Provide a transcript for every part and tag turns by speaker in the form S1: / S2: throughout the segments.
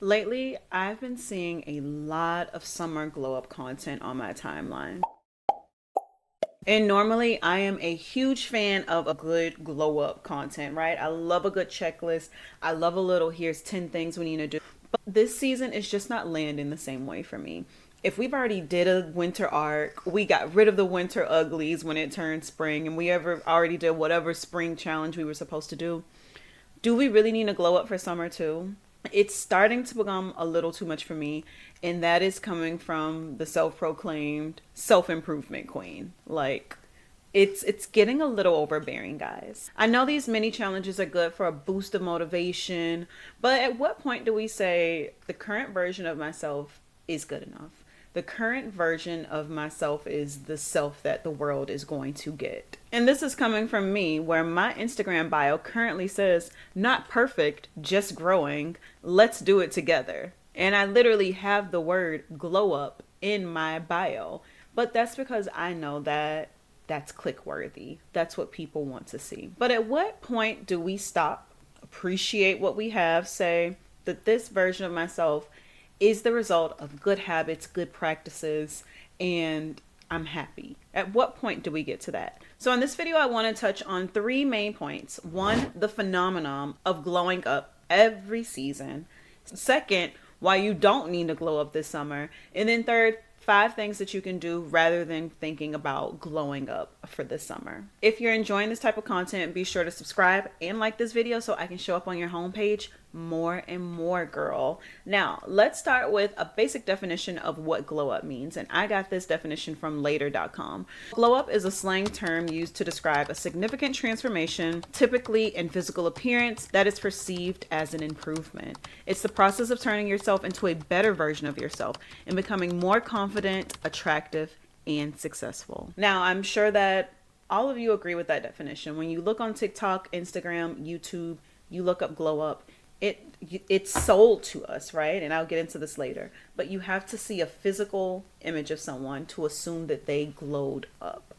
S1: Lately, I've been seeing a lot of summer glow up content on my timeline. And normally, I am a huge fan of a good glow up content, right? I love a good checklist. I love a little here's 10 things we need to do. But this season is just not landing the same way for me. If we've already did a winter arc, we got rid of the winter uglies when it turned spring, and we ever already did whatever spring challenge we were supposed to do we really need to glow up for summer too? It's starting to become a little too much for me, and that is coming from the self-proclaimed self-improvement queen. Like, it's getting a little overbearing, guys. I know these mini challenges are good for a boost of motivation, but at what point do we say the current version of myself is good enough? The current version of myself is the self that the world is going to get. And this is coming from me, where my Instagram bio currently says, not perfect, just growing. Let's do it together. And I literally have the word glow up in my bio. But that's because I know that that's click worthy. That's what people want to see. But at what point do we stop, appreciate what we have, say that this version of myself is the result of good habits, good practices, and I'm happy? At what point do we get to that? So in this video, I want to touch on three main points. One, the phenomenon of glowing up every season. Second, why you don't need to glow up this summer. And then third, 5 things that you can do rather than thinking about glowing up for this summer. If you're enjoying this type of content, be sure to subscribe and like this video so I can show up on your homepage more and more, girl. Now, let's start with a basic definition of what glow up means. And I got this definition from later.com. Glow up is a slang term used to describe a significant transformation, typically in physical appearance, that is perceived as an improvement. It's the process of turning yourself into a better version of yourself and becoming more confident, attractive, and successful. Now, I'm sure that all of you agree with that definition. When you look on TikTok, Instagram, YouTube, you look up glow up, it's sold to us, right? And I'll get into this later, but you have to see a physical image of someone to assume that they glowed up.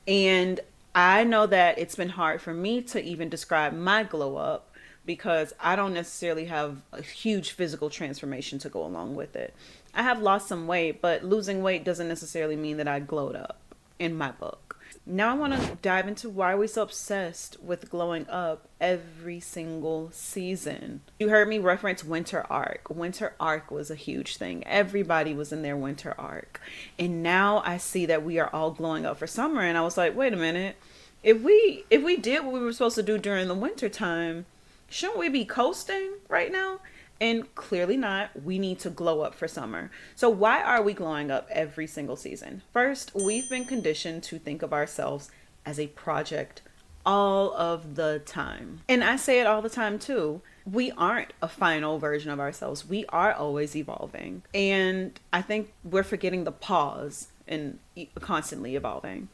S1: And I know that it's been hard for me to even describe my glow up because I don't necessarily have a huge physical transformation to go along with it. I have lost some weight, but losing weight doesn't necessarily mean that I glowed up in my book. Now I want to dive into why we're so obsessed with glowing up every single season. You heard me reference winter arc. Winter arc was a huge thing. Everybody was in their winter arc. And now I see that we are all glowing up for summer. And I was like, wait a minute. If we did what we were supposed to do during the winter time, shouldn't we be coasting right now? And clearly not. We need to glow up for summer. So why are we glowing up every single season? First, we've been conditioned to think of ourselves as a project all of the time. And I say it all the time too. We aren't a final version of ourselves. We are always evolving. And I think we're forgetting the pause in constantly evolving.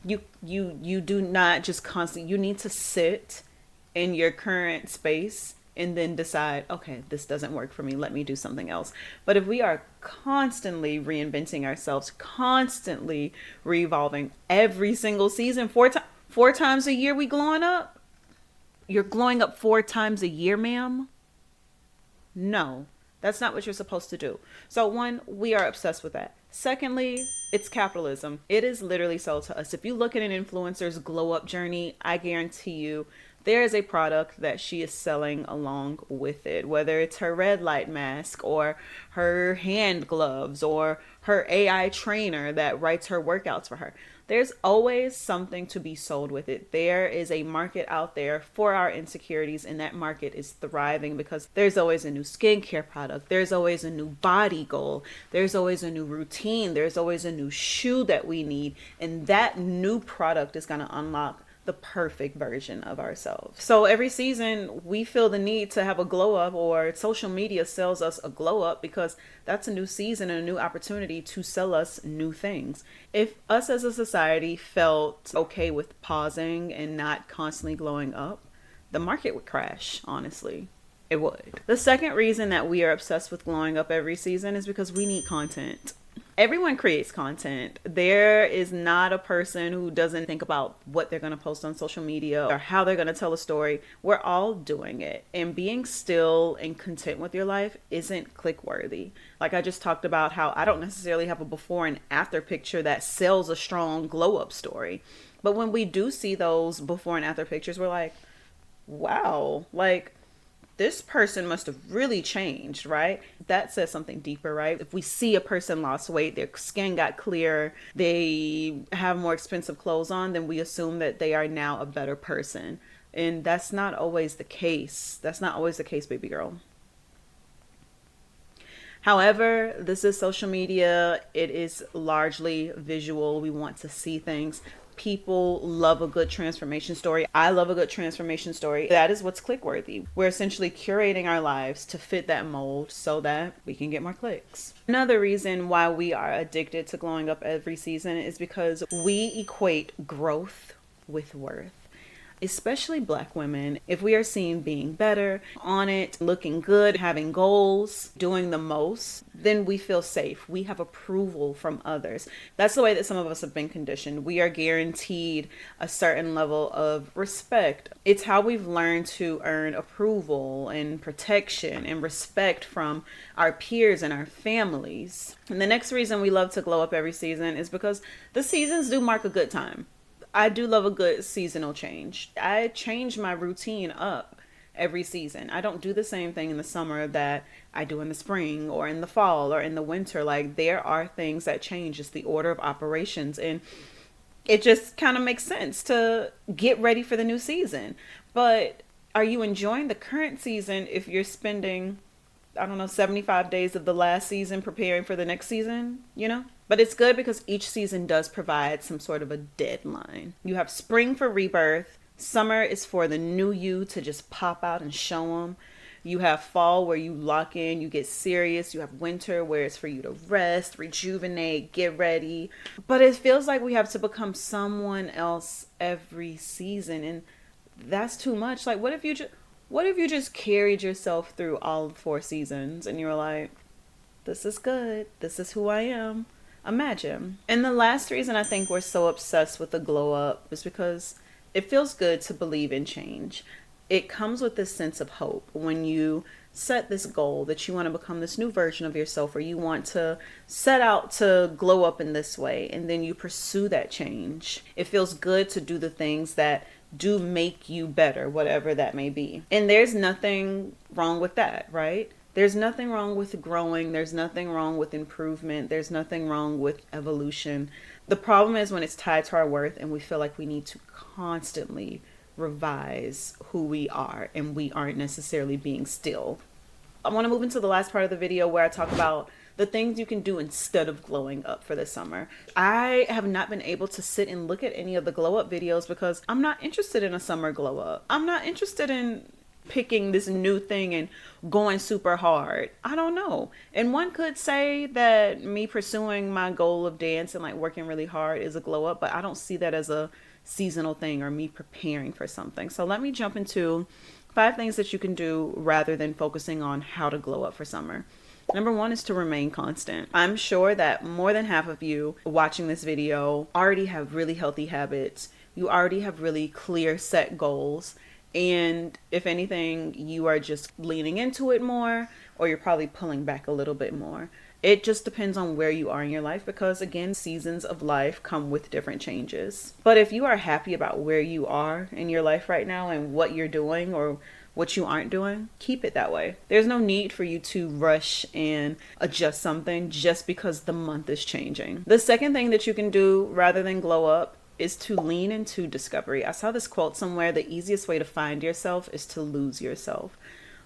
S1: You do not just constantly, you need to sit in your current space and then decide, okay, this doesn't work for me, let me do something else. But if we are constantly reinventing ourselves, constantly revolving every single season, four times a year we glowing up? You're glowing up 4 times a year, ma'am? No, that's not what you're supposed to do. So one, we are obsessed with that. Secondly, it's capitalism. It is literally sold to us. If you look at an influencer's glow up journey, I guarantee you there is a product that she is selling along with it, whether it's her red light mask or her hand gloves or her AI trainer that writes her workouts for her. There's always something to be sold with it. There is a market out there for our insecurities, and that market is thriving because there's always a new skincare product. There's always a new body goal. There's always a new routine. There's always a new shoe that we need. And that new product is going to unlock the perfect version of ourselves. So every season we feel the need to have a glow up, or social media sells us a glow up because that's a new season and a new opportunity to sell us new things. If us as a society felt okay with pausing and not constantly glowing up, the market would crash, honestly. It would. The second reason that we are obsessed with glowing up every season is because we need content. Everyone creates content. There is not a person who doesn't think about what they're going to post on social media or how they're going to tell a story. We're all doing it. And being still and content with your life isn't click worthy. Like I just talked about how I don't necessarily have a before and after picture that sells a strong glow up story. But when we do see those before and after pictures, we're like, wow, like this person must have really changed, right? That says something deeper, right? If we see a person lost weight, their skin got clearer, they have more expensive clothes on, then we assume that they are now a better person. And that's not always the case. That's not always the case, baby girl. However, this is social media. It is largely visual. We want to see things. People love a good transformation story. I love a good transformation story. That is what's click worthy. We're essentially curating our lives to fit that mold so that we can get more clicks. Another reason why we are addicted to glowing up every season is because we equate growth with worth. Especially Black women, if we are seen being better, on it, looking good, having goals, doing the most, then we feel safe. We have approval from others. That's the way that some of us have been conditioned. We are guaranteed a certain level of respect. It's how we've learned to earn approval and protection and respect from our peers and our families. And the next reason we love to glow up every season is because the seasons do mark a good time. I do love a good seasonal change. I change my routine up every season. I don't do the same thing in the summer that I do in the spring or in the fall or in the winter. Like there are things that change. It's the order of operations, and it just kind of makes sense to get ready for the new season. But are you enjoying the current season if you're spending, I don't know, 75 days of the last season preparing for the next season, you know? But it's good because each season does provide some sort of a deadline. You have spring for rebirth. Summer is for the new you to just pop out and show them. You have fall where you lock in, you get serious. You have winter where it's for you to rest, rejuvenate, get ready. But it feels like we have to become someone else every season. And that's too much. Like, what if you just carried yourself through all 4 seasons and you were like, this is good. This is who I am. Imagine. And the last reason I think we're so obsessed with the glow up is because it feels good to believe in change. It comes with this sense of hope when you set this goal that you want to become this new version of yourself, or you want to set out to glow up in this way, and then you pursue that change. It feels good to do the things that do make you better, whatever that may be. And there's nothing wrong with that, right? There's nothing wrong with growing. There's nothing wrong with improvement. There's nothing wrong with evolution. The problem is when it's tied to our worth and we feel like we need to constantly revise who we are and we aren't necessarily being still. I want to move into the last part of the video where I talk about the things you can do instead of glowing up for the summer. I have not been able to sit and look at any of the glow up videos because I'm not interested in a summer glow up. I'm not interested in picking this new thing and going super hard. I don't know. And one could say that me pursuing my goal of dance and like working really hard is a glow up, but I don't see that as a seasonal thing or me preparing for something. So let me jump into 5 things that you can do rather than focusing on how to glow up for summer. Number 1 is to remain constant. I'm sure that more than half of you watching this video already have really healthy habits. You already have really clear set goals. And if anything, you are just leaning into it more, or you're probably pulling back a little bit more. It just depends on where you are in your life because, again, seasons of life come with different changes. But if you are happy about where you are in your life right now and what you're doing or what you aren't doing, keep it that way. There's no need for you to rush and adjust something just because the month is changing. The second thing that you can do rather than glow up is to lean into discovery. I saw this quote somewhere: the easiest way to find yourself is to lose yourself.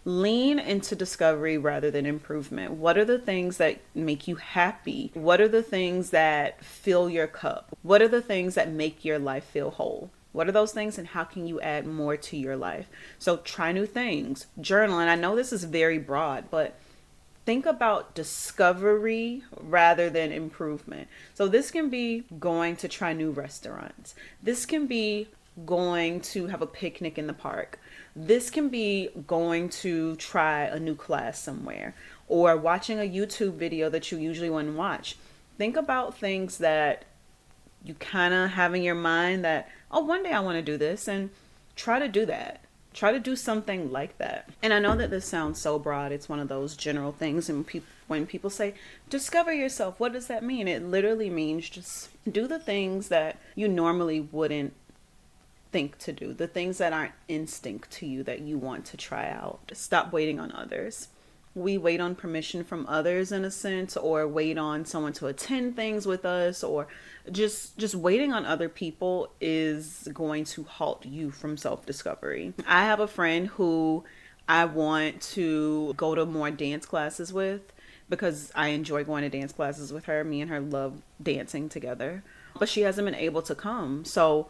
S1: Lean into discovery rather than improvement. What are the things that make you happy? What are the things that fill your cup? What are the things that make your life feel whole? What are those things, and how can you add more to your life? So try new things. Journal. And I know this is very broad, but think about discovery rather than improvement. So this can be going to try new restaurants. This can be going to have a picnic in the park. This can be going to try a new class somewhere, or watching a YouTube video that you usually wouldn't watch. Think about things that you kind of have in your mind that, oh, one day I want to do this, and try to do that. Try to do something like that. And I know that this sounds so broad. It's one of those general things. And when people say, discover yourself, what does that mean? It literally means just do the things that you normally wouldn't think to do, the things that aren't instinct to you that you want to try out. Stop waiting on others. We wait on permission from others in a sense, or wait on someone to attend things with us, or just waiting on other people is going to halt you from self-discovery. I have a friend who I want to go to more dance classes with because I enjoy going to dance classes with her. Me and her love dancing together, but she hasn't been able to come. So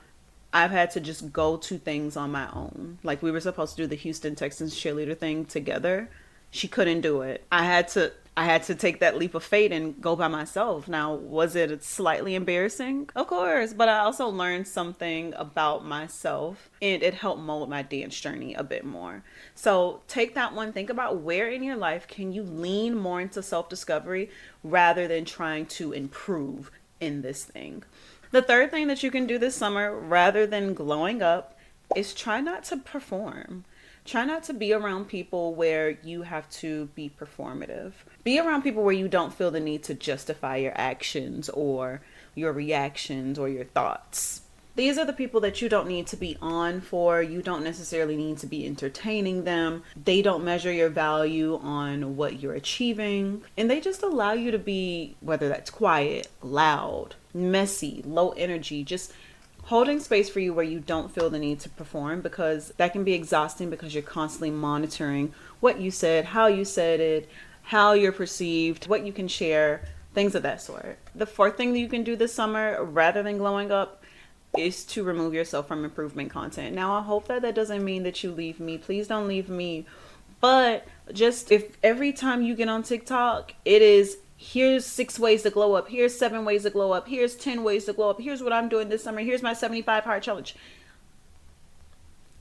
S1: I've had to just go to things on my own. Like, we were supposed to do the Houston Texans cheerleader thing together. She couldn't do it. I had to take that leap of faith and go by myself. Now, was it slightly embarrassing? Of course, but I also learned something about myself, and it helped mold my dance journey a bit more. So take that one. Think about where in your life can you lean more into self-discovery rather than trying to improve in this thing. The third thing that you can do this summer, rather than glowing up, is try not to perform. Try not to be around people where you have to be performative. Be around people where you don't feel the need to justify your actions or your reactions or your thoughts. These are the people that you don't need to be on for. You don't necessarily need to be entertaining them. They don't measure your value on what you're achieving. And they just allow you to be, whether that's quiet, loud, messy, low energy, just holding space for you where you don't feel the need to perform, because that can be exhausting because you're constantly monitoring what you said, how you said it, how you're perceived, what you can share, things of that sort. The fourth thing that you can do this summer, rather than glowing up, is to remove yourself from improvement content. Now, I hope that that doesn't mean that you leave me. Please don't leave me. But just, if every time you get on TikTok, it is, here's 6 ways to glow up, here's 7 ways to glow up, here's 10 ways to glow up, here's what I'm doing this summer, here's my 75 hard challenge.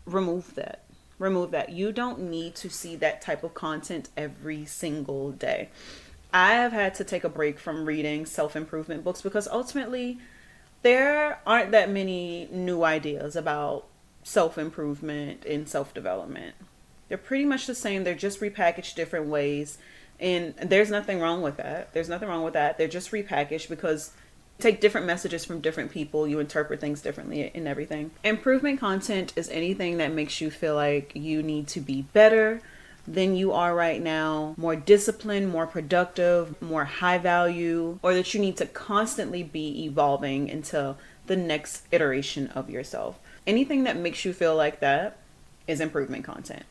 S1: Remove that. Remove that. You don't need to see that type of content every single day. I have had to take a break from reading self-improvement books because ultimately there aren't that many new ideas about self-improvement and self-development. They're pretty much the same. They're just repackaged different ways. And there's nothing wrong with that. There's nothing wrong with that. They're just repackaged because you take different messages from different people. You interpret things differently and everything. Improvement content is anything that makes you feel like you need to be better than you are right now, more disciplined, more productive, more high value, or that you need to constantly be evolving into the next iteration of yourself. Anything that makes you feel like that is improvement content.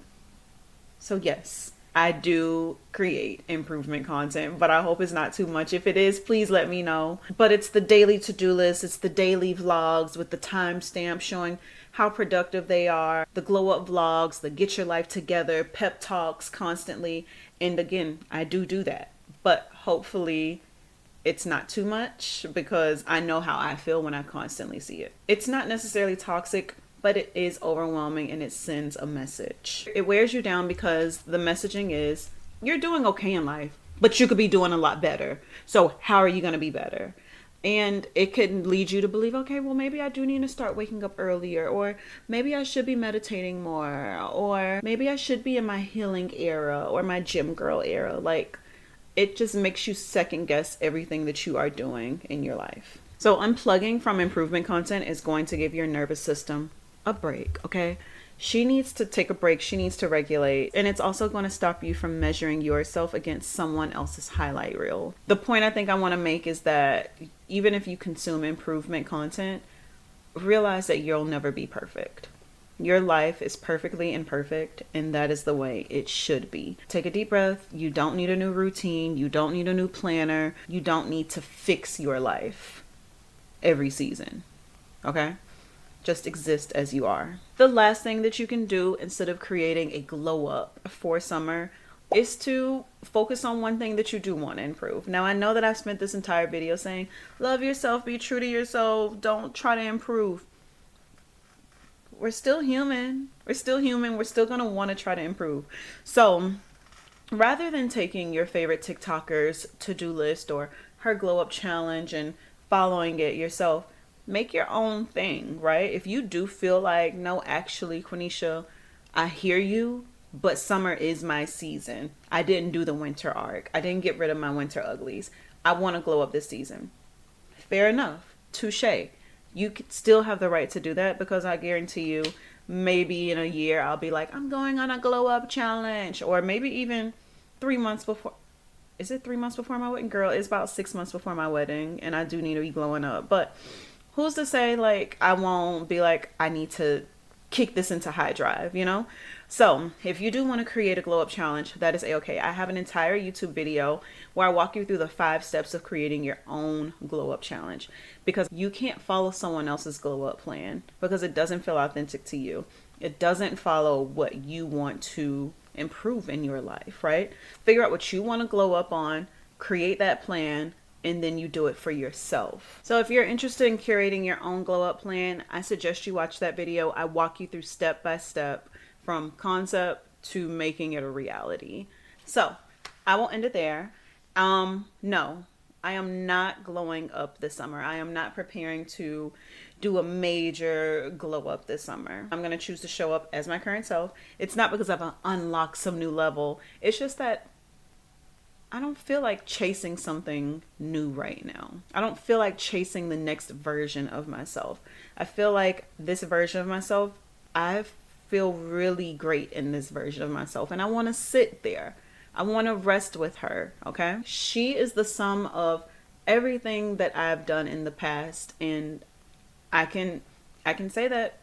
S1: So yes, I do create improvement content, but I hope it's not too much. If it is, please let me know. But it's the daily to-do list. It's the daily vlogs with the timestamp showing how productive they are. The glow up vlogs, the get your life together, pep talks constantly. And again, I do that. But hopefully it's not too much, because I know how I feel when I constantly see it. It's not necessarily toxic, but it is overwhelming and it sends a message. It wears you down because the messaging is, you're doing okay in life, but you could be doing a lot better. So how are you going to be better? And it could lead you to believe, okay, well, maybe I do need to start waking up earlier, or maybe I should be meditating more, or maybe I should be in my healing era or my gym girl era. Like, it just makes you second guess everything that you are doing in your life. So unplugging from improvement content is going to give your nervous system a break, okay? She needs to take a break. She needs to regulate. And it's also going to stop you from measuring yourself against someone else's highlight reel. The point I think I want to make is that even if you consume improvement content, realize that you'll never be perfect. Your life is perfectly imperfect, and that is the way it should be. Take a deep breath. You don't need a new routine. You don't need a new planner. You don't need to fix your life every season, okay? Just exist as you are. The last thing that you can do instead of creating a glow up for summer is to focus on one thing that you do want to improve. Now, I know that I've spent this entire video saying, love yourself, be true to yourself, don't try to improve. We're still human. We're still human. We're still going to want to try to improve. So rather than taking your favorite TikToker's to-do list or her glow up challenge and following it yourself. Make your own thing, right? If you do feel like, no, actually, Quenisha, I hear you, but summer is my season. I didn't do the winter arc. I didn't get rid of my winter uglies. I want to glow up this season. Fair enough. Touche. You could still have the right to do that, because I guarantee you, maybe in a year, I'll be like, I'm going on a glow up challenge. Or maybe even 3 months before. Is it 3 months before my wedding? Girl, it's about 6 months before my wedding, and I do need to be glowing up. But who's to say, like, I won't be like, I need to kick this into high drive, you know? So if you do want to create a glow up challenge, that is okay. I have an entire YouTube video where I walk you through the 5 steps of creating your own glow up challenge, because you can't follow someone else's glow up plan because it doesn't feel authentic to you. It doesn't follow what you want to improve in your life, right? Figure out what you want to glow up on, create that plan, and then you do it for yourself. So if you're interested in curating your own glow up plan, I suggest you watch that video. I walk you through step by step from concept to making it a reality. So I will end it there. No, I am not glowing up this summer. I am not preparing to do a major glow up this summer. I'm going to choose to show up as my current self. It's not because I've unlocked some new level. It's just that I don't feel like chasing something new right now. I don't feel like chasing the next version of myself. I feel like this version of myself, I feel really great in this version of myself, and I want to sit there. I want to rest with her, okay? She is the sum of everything that I've done in the past, and I can say that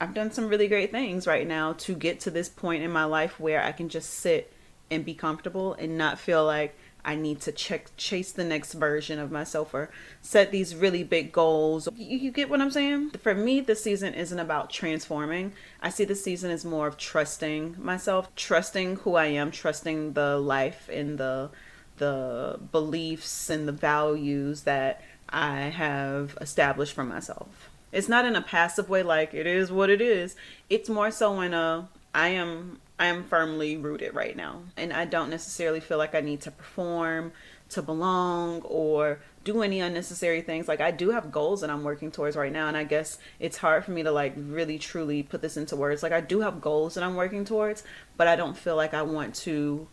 S1: I've done some really great things right now to get to this point in my life where I can just sit and be comfortable and not feel like I need to chase the next version of myself or set these really big goals. You get what I'm saying? For me, this season isn't about transforming. I see this season as more of trusting myself, trusting who I am, trusting the life and the beliefs and the values that I have established for myself. It's not in a passive way, like it is what it is. It's more so in a, I am firmly rooted right now, and I don't necessarily feel like I need to perform to belong or do any unnecessary things. Like, I do have goals that I'm working towards right now, and I guess it's hard for me to like really truly put this into words. Like, I do have goals that I'm working towards, but I don't feel like I want to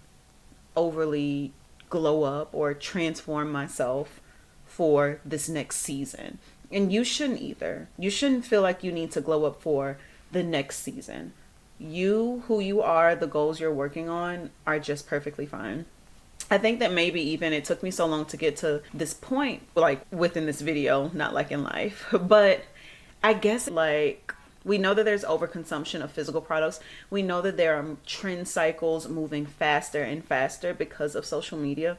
S1: overly glow up or transform myself for this next season. And you shouldn't either. You shouldn't feel like you need to glow up for the next season. You, who you are, the goals you're working on are just perfectly fine. I think that maybe even it took me so long to get to this point, like within this video, not like in life, but I guess like we know that there's overconsumption of physical products. We know that there are trend cycles moving faster and faster because of social media.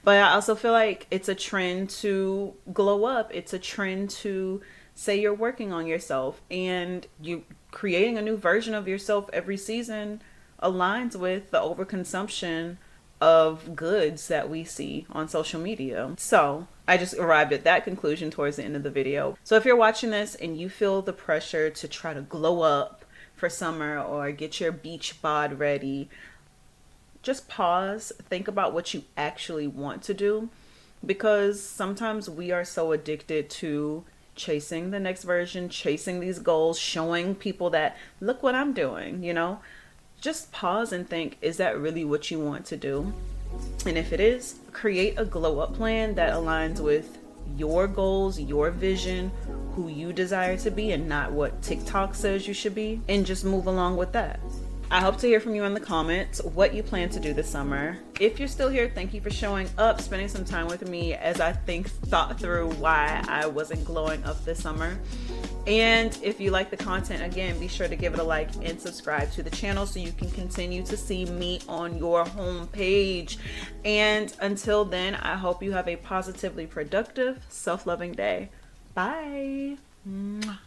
S1: But I also feel like it's a trend to glow up. It's a trend to say you're working on yourself, and you creating a new version of yourself every season aligns with the overconsumption of goods that we see on social media. So I just arrived at that conclusion towards the end of the video. So if you're watching this and you feel the pressure to try to glow up for summer or get your beach bod ready, just pause, think about what you actually want to do, because sometimes we are so addicted to chasing the next version, chasing these goals, showing people that, look what I'm doing, you know? Just pause and think, is that really what you want to do? And if it is, create a glow up plan that aligns with your goals, your vision, who you desire to be, and not what TikTok says you should be, and just move along with that. I hope to hear from you in the comments what you plan to do this summer. If you're still here, thank you for showing up, spending some time with me as I thought through why I wasn't glowing up this summer. And if you like the content, again, be sure to give it a like and subscribe to the channel so you can continue to see me on your homepage. And until then, I hope you have a positively productive, self-loving day. Bye. Mwah.